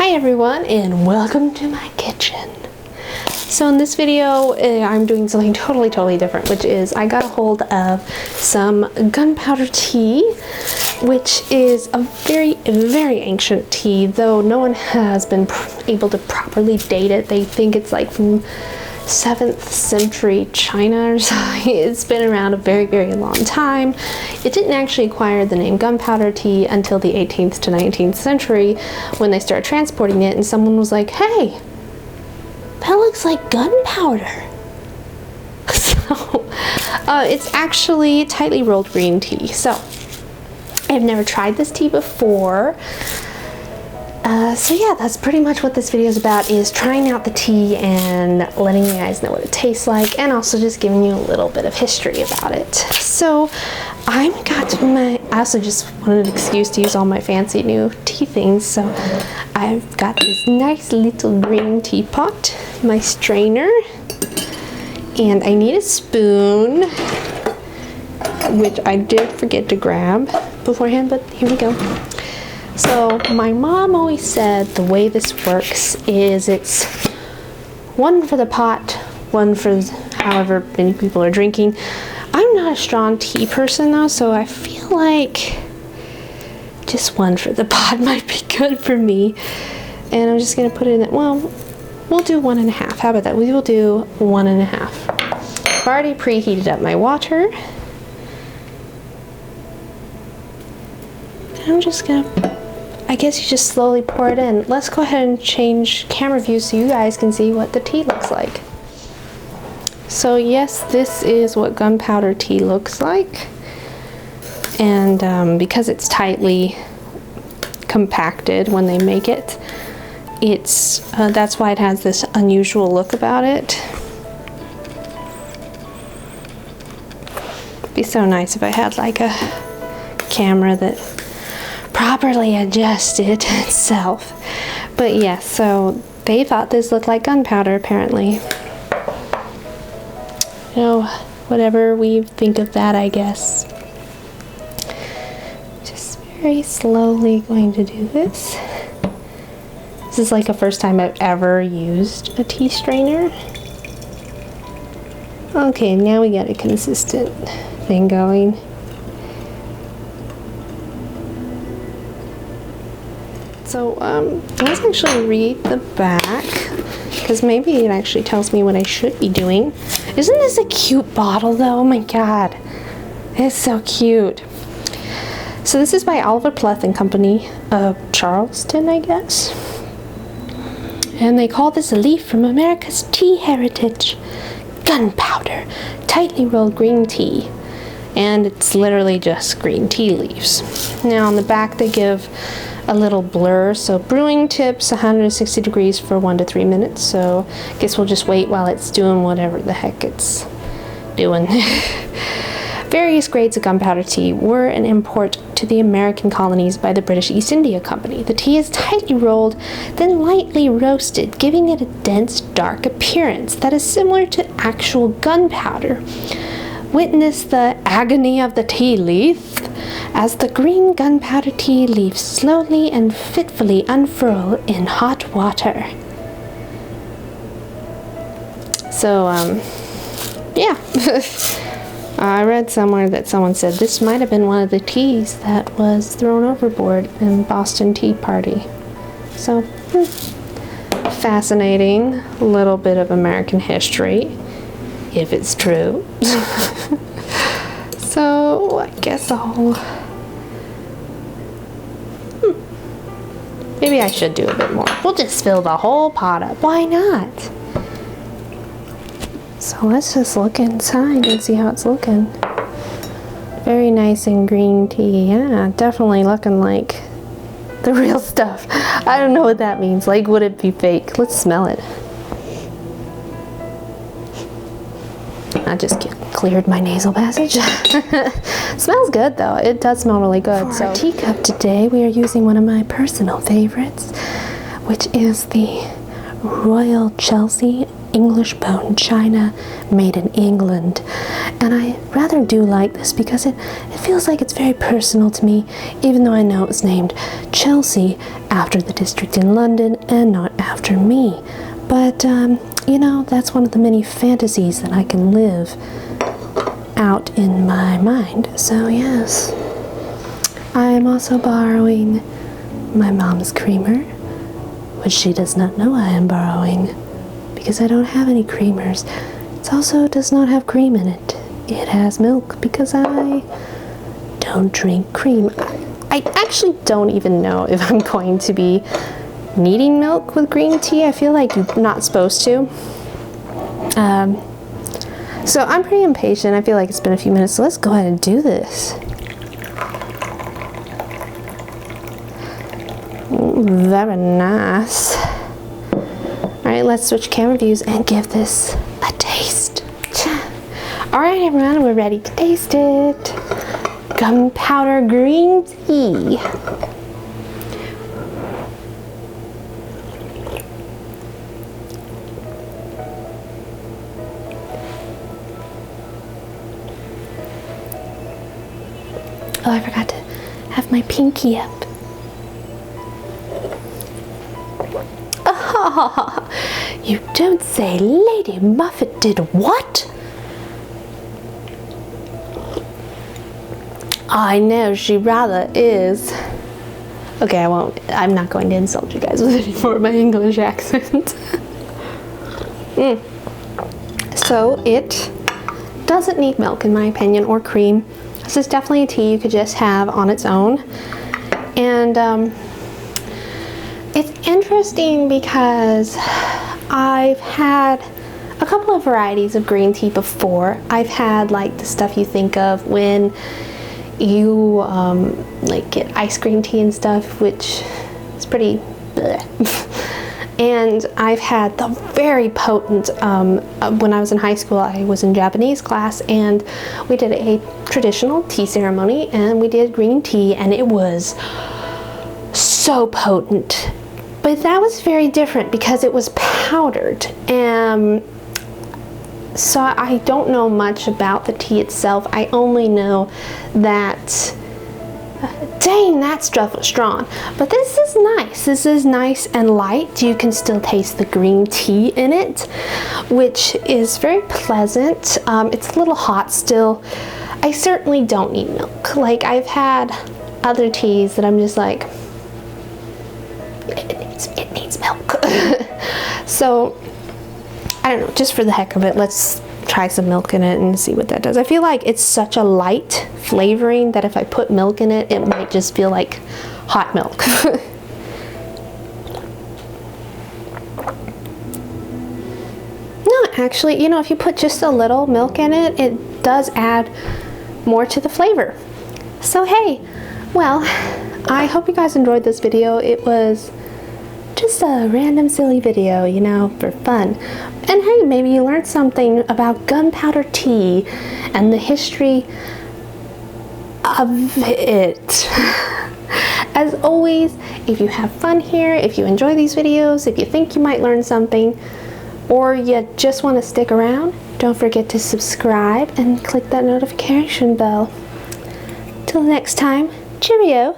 Hi everyone, and welcome to my kitchen. So in this video, I'm doing something totally different, which is I got a hold of some gunpowder tea, which is a very ancient tea, though no one has been able to properly date it. They think it's like from 7th century China or something. It's been around a very long time. It didn't actually acquire the name gunpowder tea until the 18th to 19th century when they started transporting it, and someone was like, hey, that looks like gunpowder. So it's actually tightly rolled green tea. So I've never tried this tea before. So yeah, that's pretty much what this video is about, is trying out the tea and letting you guys know what it tastes like, and also just giving you a little bit of history about it. So I also just wanted an excuse to use all my fancy new tea things. So I've got this nice little green teapot, my strainer, and I need a spoon, which I did forget to grab beforehand, but here we go. So my mom always said the way this works is it's one for the pot, one for however many people are drinking. I'm not a strong tea person though, so I feel like just one for the pot might be good for me. And I'm just gonna put it in, well, we'll do 1.5. How about that? We will do 1.5. I've already preheated up my water. I'm just gonna, I guess you just slowly pour it in. Let's go ahead and change camera view so you guys can see what the tea looks like. So yes, this is what gunpowder tea looks like. And because it's tightly compacted when they make it, that's why it has this unusual look about it. It'd be so nice if I had like a camera that properly adjusted itself. But yeah, so they thought this looked like gunpowder apparently. You know, whatever we think of that, I guess. Just very slowly going to do this. This is like the first time I've ever used a tea strainer. Okay, now we got a consistent thing going. So let's actually read the back, because maybe it actually tells me what I should be doing. Isn't this a cute bottle though? Oh my god, it's so cute. So this is by Oliver Pleth and Company of Charleston, I guess. And they call this a leaf from America's tea heritage. Gunpowder, tightly rolled green tea. And it's literally just green tea leaves. Now on the back they give a little blur. So brewing tips 160 degrees for 1 to 3 minutes. So I guess we'll just wait while it's doing whatever the heck it's doing. Various grades of gunpowder tea were an import to the American colonies by the British East India Company. The tea is tightly rolled, then lightly roasted, giving it a dense, dark appearance that is similar to actual gunpowder. Witness the agony of the tea leaf as the green gunpowder tea leaves slowly and fitfully unfurl in hot water. So, yeah. I read somewhere that someone said this might have been one of the teas that was thrown overboard in Boston Tea Party. So, fascinating. A little bit of American history, if it's true. So, I guess maybe I should do a bit more. We'll just fill the whole pot up. Why not? So let's just look inside and see how it's looking. Very nice and green tea. Yeah, definitely looking like the real stuff. I don't know what that means. Like, would it be fake? Let's smell it. I just cleared my nasal passage. Smells good though. It does smell really good. For our teacup today, we are using one of my personal favorites, which is the Royal Chelsea English bone china made in England. And I rather do like this because it feels like it's very personal to me, even though I know it was named Chelsea after the district in London and not after me. But, you know, that's one of the many fantasies that I can live out in my mind. So, yes. I am also borrowing my mom's creamer, which she does not know I am borrowing because I don't have any creamers. It also does not have cream in it. It has milk because I don't drink cream. I actually don't even know if I'm going to be needing milk with green tea. I feel like you're not supposed to. So I'm pretty impatient. I feel like it's been a few minutes, so let's go ahead and do this. Very nice. Alright, let's switch camera views and give this a taste. Alright everyone, we're ready to taste it. Gunpowder green tea. Oh, I forgot to have my pinky up. Oh, you don't say. Lady Muffet did what? I know, she rather is. Okay, I'm not going to insult you guys with any more of my English accent. So it doesn't need milk in my opinion, or cream. This is definitely a tea you could just have on its own. And it's interesting because I've had a couple of varieties of green tea before. I've had like the stuff you think of when you like get iced green tea and stuff, which is pretty bleh. And I've had the very potent, when I was in high school, I was in Japanese class and we did a traditional tea ceremony and we did green tea and it was so potent. But that was very different because it was powdered. And so I don't know much about the tea itself. I only know that, dang, that stuff was strong. But this is nice. This is nice and light. You can still taste the green tea in it, which is very pleasant. It's a little hot still. I certainly don't need milk. Like, I've had other teas that I'm just like, it needs milk. So, I don't know, just for the heck of it, let's try some milk in it and see what that does. I feel like it's such a light flavoring that if I put milk in it, it might just feel like hot milk. No, actually, you know, if you put just a little milk in it, it does add more to the flavor. So hey, well, I hope you guys enjoyed this video. It was just a random silly video, you know, for fun. And hey, maybe you learned something about gunpowder tea and the history of it. As always, if you have fun here, if you enjoy these videos, if you think you might learn something, or you just want to stick around, don't forget to subscribe and click that notification bell. Till next time, cheerio!